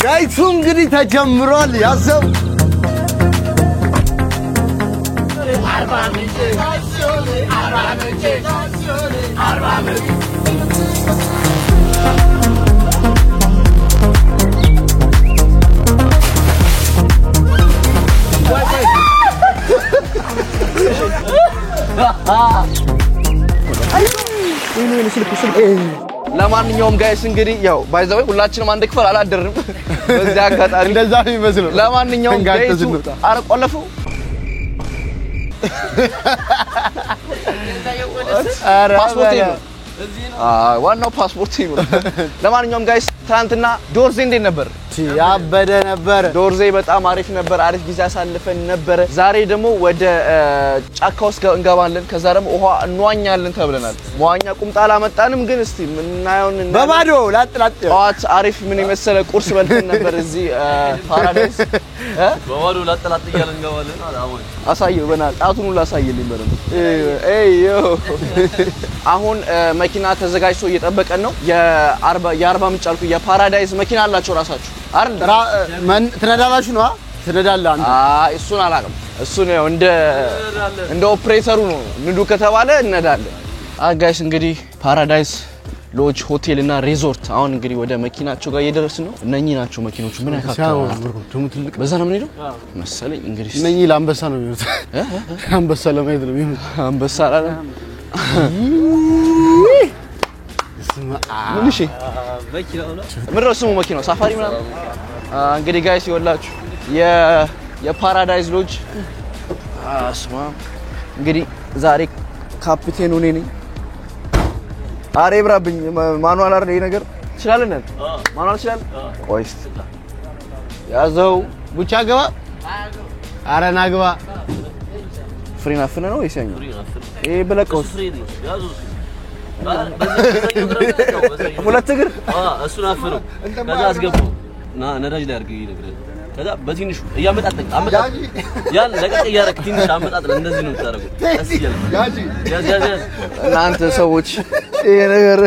ጋይሱ እንግዲህ ተጀምሯል ያዘው ለማንኛውም ጋይስ እንግዲህ ያው ባይዘው ሁላችንም አንድ ክፍል አላደርንም በዚያ አጋጣሚ እንደዛ ነው የሚመስለው ለማንኛውም ጋይስ አረቆለፉ ፓስፖርት ነው ዋናው ፓስፖርት ነው ለማንኛውም ጋይስ ትናንትና ዶርዜ እንዴት ነበር ያበደ ነበር ዶርዜ በጣም አሪፍ ነበር አሪፍ ጊዜ አሳልፈን ነበር ዛሬ ደግሞ ወደ ጫካ ውስጥ እንገባለን ከዛ ደግሞ ውሃ እንዋኛለን ተብለናል መዋኛ ቁምጣ አላመጣንም ግን እስቲ ምናየውን በባዶ ላጥላጥ ጧት አሪፍ ምን የመሰለ ቁርስ በልተን ነበር እዚህ ፓራዳይስ በባዶ ላጥላጥ እያልን እንገባለን አሁን አሳየው በእናትህ ጣቱን ላሳየልኝ በረም ኤዮ አሁን መኪና ተዘጋጅቶ እየጠበቀን ነው የአርባ ምንጭ አልኩ የፓራዳይስ መኪና አላቸው ራሳቸው አይደል ትነዳላችሁ ነው ትነዳለህ አንተ እሱን አላውቅም እሱን ነው እንደ ኦፕሬተሩ ነው ንዱ ከተባለ እንነዳለን ጋይስ እንግዲህ ፓራዳይስ ሎጅ ሆቴል እና ሪዞርት አሁን እንግዲህ ወደ መኪናቸው ጋር እየደረስን ነው እነኚህ ናቸው መኪኖቹ ምን ያካክላሉ ደሙ ትልቅ በዛ ነው የምንሄደው መሰለኝ እንግዲህ እነኚህ ለአንበሳ ነው የሚሉት አንበሳ ለማየት ነው የሚሉት አንበሳ አላለ ምን እሺ መኪናው ነው ምንድነው ስሙ መኪናው ሳፋሪ ምናምን እንግዲህ ጋይስ ይወላችሁ የፓራዳይስ ሎጅ አስማ እንግዲህ ዛሬ ካፒቴኑ እኔ ነኝ አሬ ብራብኝ ማኑዋል አይደል ይሄ ነገር ይችላልነ ማኑዋል ይችላል ቆይስ ያዘው ቡቻ ገባ አረና ገባ ፍሪና ፍነ ነው ይሰኛው ይሄ በለቀውስ ሁለት እግር እሱን አፈረው ከዛ አስገባው ነዳጅ ላይ አድርገው ይነግረን ከዛ በትንሹ እያመጣጠኝ ያን ለቀቅ እያደረክ ትንሽ አመጣጥለ እንደዚህ ነው የምታደርገው ያዝ እናንተ ሰዎች ይሄ ነገር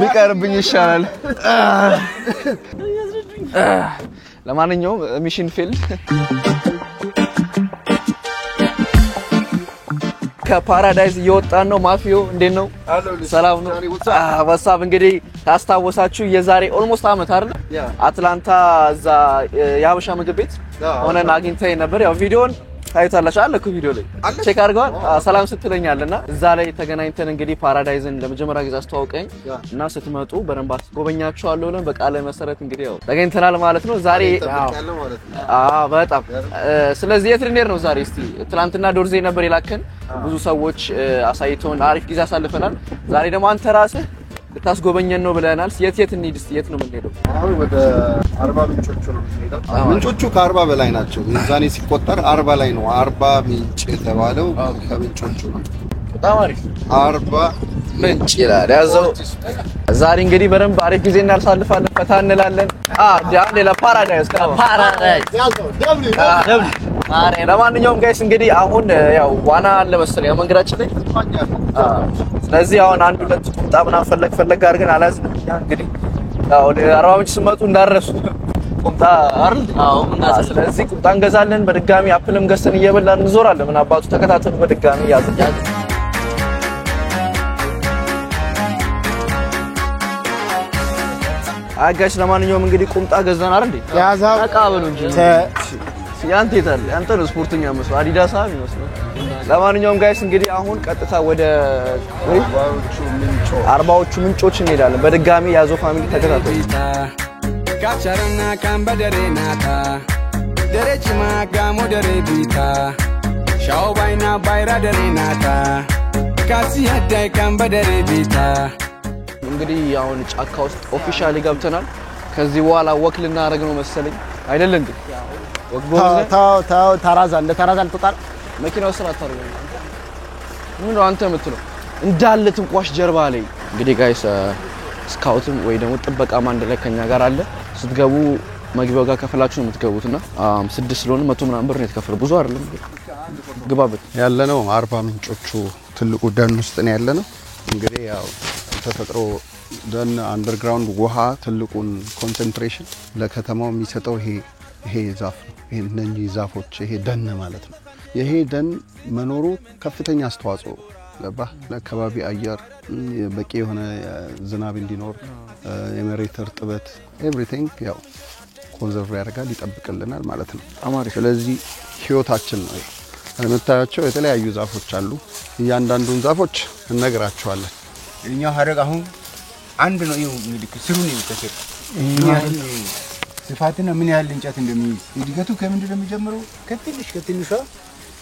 ቢቀርብኝ ይሻላል ለማንኛውም ሚሽን ፊልድ ከፓራዳይስ እየወጣን ነው ማፊዮ እንዴት ነው ሰላም ነው ወሳብ እንግዲህ ታስታወሳችሁ የዛሬ ኦልሞስት አመት አይደል አትላንታ እዛ ያበሻ ምግብ ቤት ሆነን አግኝተኝ ነበር ያው ቪዲዮን ታይታላችሁ አለ እኮ ቪዲዮ ላይ ቼክ አድርገዋል ሰላም ስትለኛልና እዛ ላይ ተገናኝተን እንግዲህ ፓራዳይዝን ለመጀመሪያ ጊዜ አስተዋውቀኝ እና ስትመጡ በደንብ አስጎበኛችኋለሁ ብለን በቃለ መሰረት እንግዲህ ያው ተገኝተናል ማለት ነው ዛሬ በጣም ስለዚህ የት ልንሄድ ነው ዛሬ እስቲ ትላንትና ዶርዜ ነበር የላከን ብዙ ሰዎች አሳይቶን አሪፍ ጊዜ አሳልፈናል ዛሬ ደግሞ አንተ ራስህ ልታስጎበኘን ነው ብለናል የት እንሂድ እስቲ የት ነው የምንሄደው አሁን ወደ 40 ምንጮቹ ነው የምንሄደው ምንጮቹ ከ40 በላይ ናቸው ሚዛኔ ሲቆጠር 40 ላይ ነው 40 ምንጭ የተባለው ከምንጮቹ ነው በጣም አሪፍ 40 ምንጭ ይላል ያዘው ዛሬ እንግዲህ በደንብ አሪፍ ጊዜ እናሳልፋለን ፈታ እንላለን ዳም ለፓራዳይስ ያዘው ደብል ለማንኛውም ጋይስ እንግዲህ አሁን ያው ዋና አለ መሰለኝ መንገዳችን ላይ ስለዚህ አሁን አንድ ሁለት ቁምጣ ምናምን ፈለግ አድርገን አላዝንም እንግዲህ ያው አርባ ምንጭ ስመጡ እንዳረሱ ቁምጣ አይደል ስለዚህ ቁምጣ እንገዛለን በድጋሚ አፕልም ገዝተን እየበላን እንዞራለን ምን አባቱ ተከታተሉ በድጋሚ ያዘኛል አጋሽ ለማንኛውም እንግዲህ ቁምጣ ገዛን አይደል እንዴ ያዛው ተቃበሉ እንጂ ያንተ ይታል ያንተ ነው ስፖርተኛ መስሎ አዲዳስ ነው ለማንኛውም ጋይስ እንግዲህ አሁን ቀጥታ ወደ አርባዎቹ ምንጮች እንሄዳለን በድጋሚ ያዞ ፋሚሊ ተከታተሉ ካቻረና ካምበደሬናታ ደረችማ ጋሞ ደሬቢታ ሻው ባይና ባይራ ደሬናታ ካሲ ያዳይ ካምበደሬቢታ እንግዲህ አሁን ጫካ ውስጥ ኦፊሻሊ ገብተናል ከዚህ በኋላ ወክ ልናደርግ ነው መሰለኝ አይደል እንዴ ታው ታራዛ እንደ ታራዛ ልትጣል መኪናው ስራ ታርጉ ምን ነው አንተ የምትለው እንዳለ ትንቋሽ ጀርባ ላይ እንግዲህ ጋይስ ስካውትም ወይ ደግሞ ጥበቃም አንድ ላይ ከኛ ጋር አለ ስትገቡ መግቢያው ጋር ከፈላችሁ ነው የምትገቡትና 6 ስለሆነ 100 ምናምን ብር ነው የተከፈለው ብዙ አይደለም ግባበት ያለነው 40 ምንጮቹ ትልቁ ደን ውስጥ ነው ያለነው እንግዲህ ያው ተፈጥሮ ደን አንደርግራውንድ ውሃ ትልቁን ኮንሰንትሬሽን ለከተማው የሚሰጠው ይሄ ዛፍ ነው። እነኚህ ዛፎች ይሄ ደን ማለት ነው። ይሄ ደን መኖሩ ከፍተኛ አስተዋጽኦ ለአካባቢ አየር በቂ የሆነ ዝናብ እንዲኖር የመሬት እርጥበት ኤቭሪቲንግ ያው ኮንዘርቭ ያደርጋል ይጠብቅልናል ማለት ነው። ስለዚህ ህይወታችን ነው። የምታያቸው የተለያዩ ዛፎች አሉ። እያንዳንዱን ዛፎች እንነግራቸዋለን። እኛው ሀረግ አሁን አንድ ነው እንግዲህ ስሩን ይተከል ስፋትና ምን ያህል እንጨት እንደሚይዝ እድገቱ ከምንድን ነው የሚጀምረው? ከትንሿ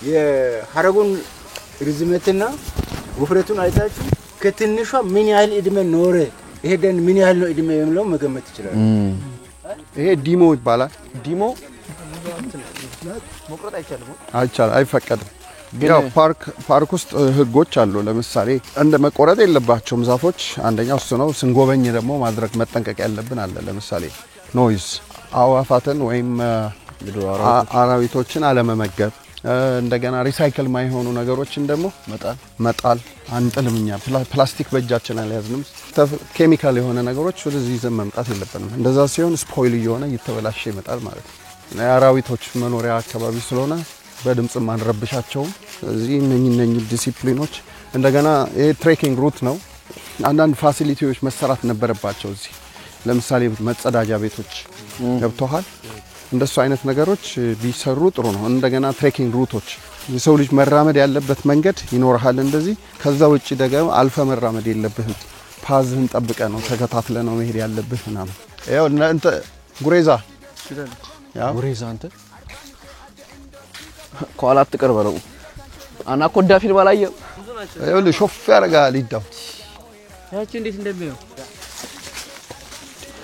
የሀረጉን ርዝመትና ውፍረቱን አይታችሁ ከትንሿ ምን ያህል እድሜ ኖረ ይሄ ደን ምን ያህል ነው እድሜ የሚለው መገመት ይችላል። ይሄ ዲሞ ይባላል። ዲሞ መቁረጥ አይፈቀድም። ያው ፓርክ ውስጥ ህጎች አሉ። ለምሳሌ እንደ መቆረጥ የለባቸውም ዛፎች። አንደኛው እሱ ነው። ስንጎበኝ ደግሞ ማድረግ መጠንቀቅ ያለብን አለ። ለምሳሌ ኖይዝ አዋፋትን ወይም አራዊቶችን አለመመገብ፣ እንደገና ሪሳይክል ማይሆኑ ነገሮችን ደግሞ መጣል አንጥልምኛ። ፕላስቲክ በእጃችን አልያዝንም። ኬሚካል የሆነ ነገሮች ወደዚህ ይዘን መምጣት የለብንም። እንደዛ ሲሆን ስፖይል እየሆነ እየተበላሸ ይመጣል ማለት ነው። የአራዊቶች መኖሪያ አካባቢ ስለሆነ በድምጽ ማንረብሻቸው። ስለዚህ እነኚህ ዲሲፕሊኖች እንደገና ይሄ ትሬኪንግ ሩት ነው። አንዳንድ ፋሲሊቲዎች መሰራት ነበረባቸው እዚህ። ለምሳሌ መጸዳጃ ቤቶች ገብተዋል። እንደሱ አይነት ነገሮች ቢሰሩ ጥሩ ነው። እንደገና ትሬኪንግ ሩቶች የሰው ልጅ መራመድ ያለበት መንገድ ይኖርሃል እንደዚህ። ከዛ ውጪ ደግሞ አልፈ መራመድ የለብህም። ፓዝህን ጠብቀ ነው ተከታትለ ነው መሄድ ያለብህ ምናምን። ያው እንተ ጉሬዛ አንተ ኳላ አትቀርበለው አናኮዳ ፊልም አላየው ይኸውልህ ሾፍ ያደርጋል ይዳው ያቺ እንዴት እንደሚለው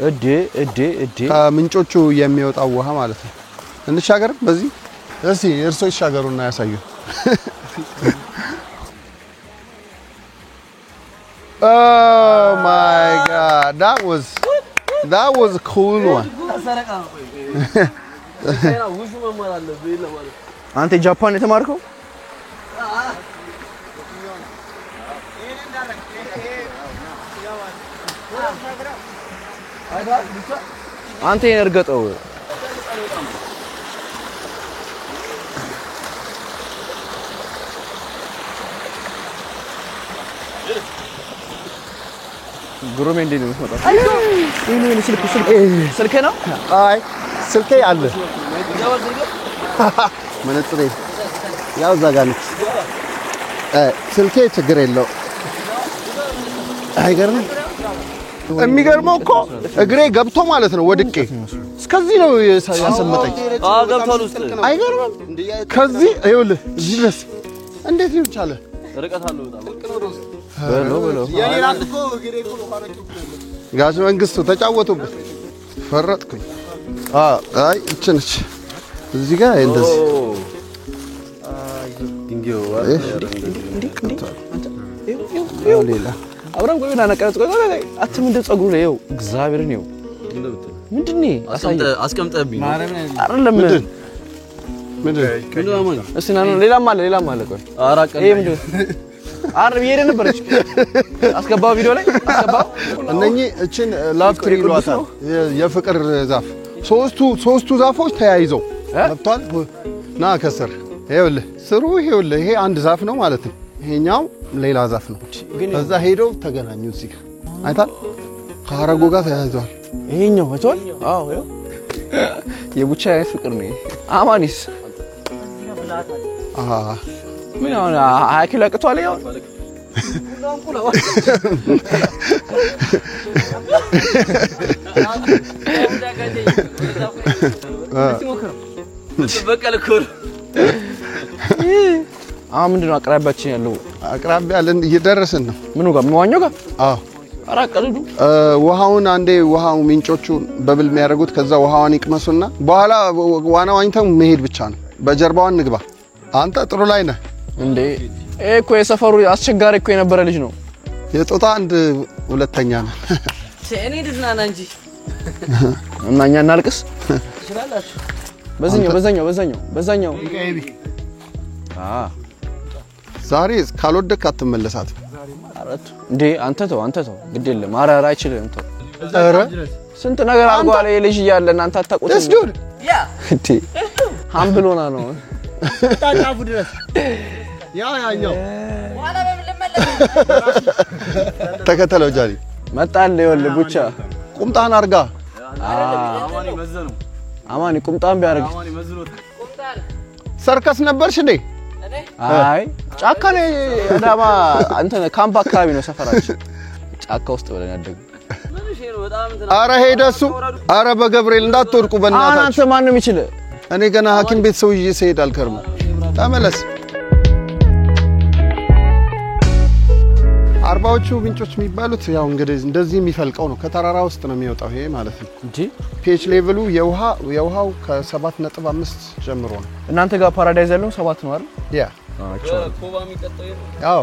እዴ ከምንጮቹ የሚወጣው ውሃ ማለት ነው። እንሻገር በዚህ እስቲ እርሶ ይሻገሩና ያሳዩ። Oh my god, that was a cool one. አንተ ጃፓን የተማርከው? አንተ የርገጠው ግሩም እንዴ ነው የምትመጣው? ይሄን ስልክ ነው? አይ ስልኬ አለ። መነጽሬ ያው እዛ ጋር ነች። ስልኬ ችግር የለው። አይገርምም? የሚገርመው እኮ እግሬ ገብቶ ማለት ነው ወድቄ እስከዚህ ነው ያሰመጠኝ። ገብቷል ውስጥ። አይገርምም? ከዚህ ይኸውልህ እዚህ ድረስ እንዴት ሊሆን ቻለ? ርቀት አለው በጣም። በሎ የኔራስ እኮ እግሬ እኮ ጋሽ መንግስቱ ተጫወቱበት። ፈረጥኩኝ። አይ እቺ እዚህ ጋር እንደዚህ ድንጋዩ ሌላ አብራም ቆይና ነቀረጽ ቆይ አትምንደ ጸጉሩ ነው እግዚአብሔር ነው ምንድነው አስቀምጠብኝ አይደለም ምንድነው እስቲ ና ሌላም አለ ቆይ አራቀ ይሄ ምንድነው አረብ ይሄደ ነበርች አስገባው ቪዲዮ ላይ አስገባው እነኚህ እቺን ላቭ ትሪ ይሏታል የፍቅር ዛፍ ሶስቱ ዛፎች ተያይዘው መጥቷል ና ከስር ይኸውልህ ስሩ ይሄ አንድ ዛፍ ነው ማለት ነው ይሄኛው ሌላ ዛፍ ነው ከዛ ሄደው ተገናኙ እዚህ አይታል ካራጎ ጋር ተያይዘዋል ይሄኛው ወጥቷል አዎ የቡቻ ፍቅር ነው አማኒስ ምን አሁን 20 ኪሎ አቅቷል ያው በቀልኩር ምንድነው አቅራቢያችን ያለው አቅራቢያ እየደረስን ነው ምኑ ጋር መዋኛው ጋር አራቀልዱ ውሃውን አንዴ ውሃው ምንጮቹ በብል የሚያደርጉት ከዛ ውሃውን ይቅመሱና በኋላ ዋና ዋኝተው መሄድ ብቻ ነው በጀርባው እንግባ አንተ ጥሩ ላይ ነህ እንዴ እኮ የሰፈሩ አስቸጋሪ እኮ የነበረ ልጅ ነው የጦጣ አንድ ሁለተኛ ነው እኔ ድዝናና እንጂ እናኛ እናልቅስ ይችላልሽ በዛኛው ዛሬ ካልወደክ አትመለሳት አረ እንዴ አንተ ተው ግድ የለም አራራ አይችልም ተው ኧረ ስንት ነገር አርጓለ ልጅ ይያለ እናንተ አታቆጡ ያ እንዴ ሃምብሎና ነው ታጣፉ ድረስ ያኛው ዋላ በመለመለ ተከተለው ጃሪ መጣል ይወል ቡቻ ቁምጣን አርጋ አማኒ ቁምጣን ቢያርግ ሰርከስ ነበርሽ እንዴ አይ ጫካ ነው አዳማ አንተ ካምፕ አካባቢ ነው ሰፈራችን ጫካ ውስጥ ብለን ያደግ አረ ሄደሱ አረ በገብርኤል እንዳትወድቁ በእናታችሁ አንተ ማን ነው የሚችል እኔ ገና ሐኪም ቤት ሰው ይዤ ሲሄድ አልከርም ተመለስ አርባዎቹ ምንጮች የሚባሉት ያው እንግዲህ እንደዚህ የሚፈልቀው ነው ከተራራ ውስጥ ነው የሚወጣው ይሄ ማለት ነው እንጂ ፒኤች ሌቭሉ የውሃው ከ7.5 ጀምሮ ነው እናንተ ጋር ፓራዳይዝ ያለው 7 ነው አይደል ያ ኮባ የሚጠጣው ያው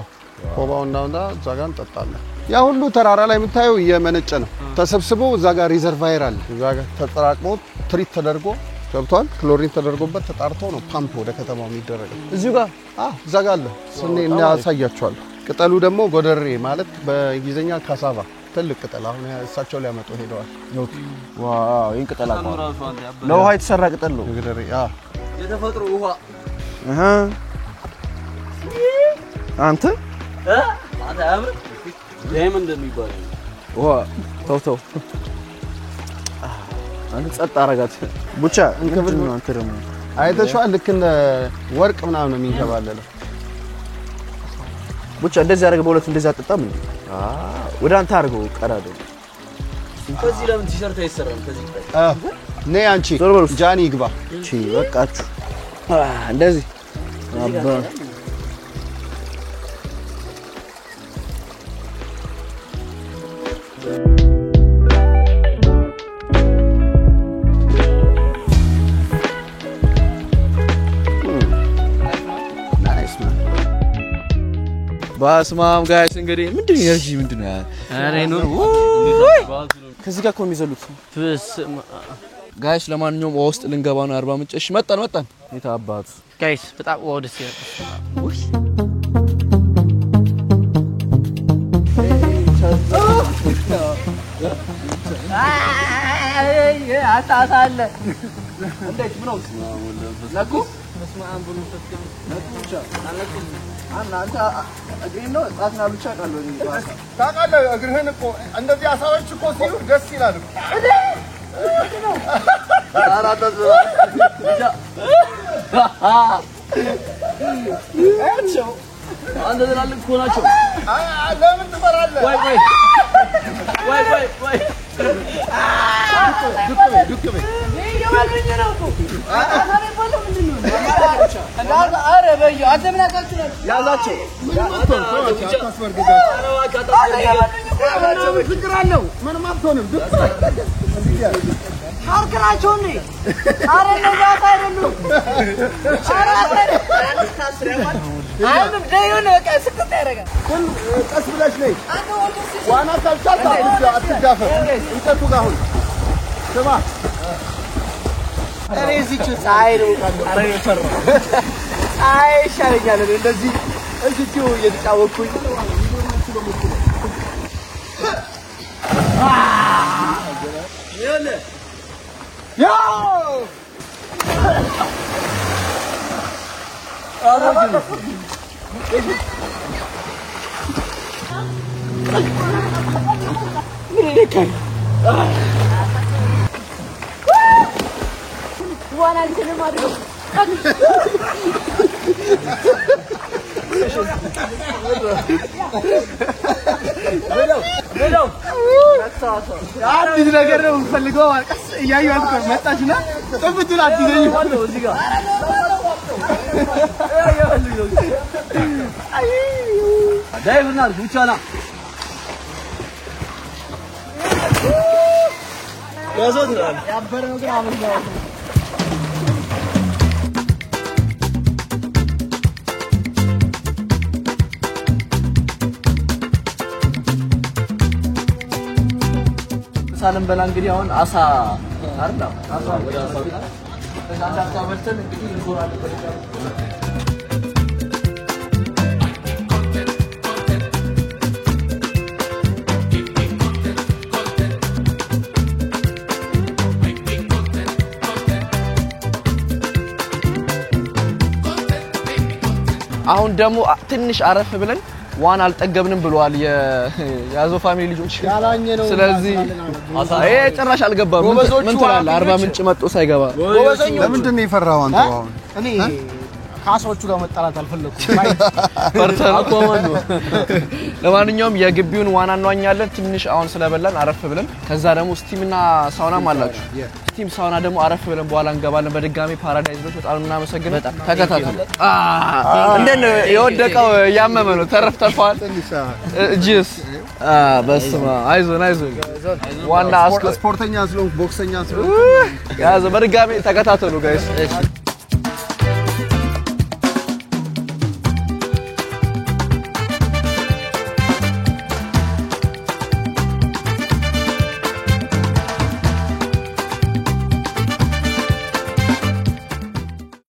ኮባው እንዳውና እዛ ጋር እንጠጣለን ያ ሁሉ ተራራ ላይ የምታየው እየመነጨ ነው ተሰብስቦ እዛ ጋር ሪዘርቫየር አለ እዛ ጋር ተጠራቅሞ ትሪት ተደርጎ ገብቷል ክሎሪን ተደርጎበት ተጣርቶ ነው ፓምፕ ወደ ከተማው የሚደረገው እዚሁ ጋር እዛ ጋር አለ ስኔ እናሳያቸዋለሁ ቅጠሉ ደግሞ ጎደሬ ማለት በእንግሊዘኛ ካሳቫ ትልቅ ቅጠል አሁን እሳቸው ሊያመጡ ሄደዋል ዋው ይሄን ቅጠል አቋ ለውሃ የተሰራ ቅጠል ነው ጎደሬ የተፈጥሮ ውሃ አንተ አታምር ዳይመንድ እንደሚባለው ውሃ ተው አንተ ጸጥ አረጋት ቡቻ እንከብል ነው አንተ ደግሞ አይተሽዋል ልክ እንደ ወርቅ ምናምን ነው የሚንከባለለው ቡቻ እንደዚህ ያረገ በሁለት እንደዚህ አጥጣም እንዴ ወደ አንተ አርገው ቀራዶ ከዚህ ለምን ቲሸርት አይሰራም ከዚህ ነይ አንቺ ጃኒ ይግባ እቺ በቃችሁ እንደዚህ አባ ባስማም ጋይስ እንግዲህ ምንድነው ኤነርጂ ምንድነው አሬ ኑር ከዚህ ጋር ኮም ይዘሉት ጋይስ ለማንኛውም ውስጥ ልንገባ ነው 40 ምንጭ እሺ መጣን የታ አባቱ ጋይስ በጣም ወደስ ውይ አይ አታሳለ እንዴት ምነው ለኩ መስማን ብሉ ተከም ለኩቻ አለኩ አንተ እግሬን ነው ጣትና ብቻ ቃለው ታውቃለህ እግርህን እኮ እንደዚህ አሳዎች እኮ ሲሉ ደስ ይላል አራታት አቸው አንተ ዘላለም እኮ ናቸው ለምን ትፈራለህ ወይ ዱክበ ይገባልኝ ነው እኮ አታሬ ባለ ምንድነው እንዳዛ አረ በዩ አንተ ምን አቃችሁ ነው ያዛቸው ፍቅር አለው ምንም አትሆንም አርክራቸው ነው አረ ለዛት አይደሉም አሁን ደዩን በቃ ስክት ያደርጋል ቀስ ብለሽ ነይ ዋና ካልቻልክ አትጋፈር እንተቱ ጋር ሁን ስማ እኔ እዚች ፀሐይ ነው አረ ይፈራ ፀሐይ ይሻለኛል እንደዚህ እዚሁ እየተጫወኩኝ ያ ዋና እንትን ማድረግ አዲስ ነገር ነው የምፈልገው ቀስ እያየሁ መጣችና ጥፍቱን አትይዘኝ ዋናው እዚህ ጋር ዳይቭና ቡቻና ያዘውታል ያበረው ግን አመኛው ሳለም በላ እንግዲህ አሁን አሳ አይደል አሳ ወደ አሳ ከዛንዳ ታበርተን እንግዲህ እንጎራለን በደንብ አሁን ደግሞ ትንሽ አረፍ ብለን ዋና አልጠገብንም ብለዋል የያዞ ፋሚሊ ልጆች ስለዚህ አይ ጭራሽ አልገባም ምን ትላለህ አርባ ምንጭ መጥቶ ሳይገባ ለምንድን ነው የፈራው አንተ አሁን እኔ ካሶቹ ጋር መጣላት አልፈለኩም ፈርተን ለማንኛውም የግቢውን ዋና እንዋኛለን ትንሽ አሁን ስለበላን አረፍ ብለን ከዛ ደግሞ ስቲምና ሳውናም አላችሁ ስቲም ሳውና ደግሞ አረፍ ብለን በኋላ እንገባለን በድጋሚ ፓራዳይዝ ቤት በጣም እናመሰግናለን ተከታተሉ እንዴት ነው የወደቀው ያመመ ነው ተረፍተፋል ጂስ በስማ አይዞን ዋና ስፖርተኛ ስለሆንኩ ቦክሰኛ ስለሆንኩ ያዘ በድጋሚ ተከታተሉ ጋይስ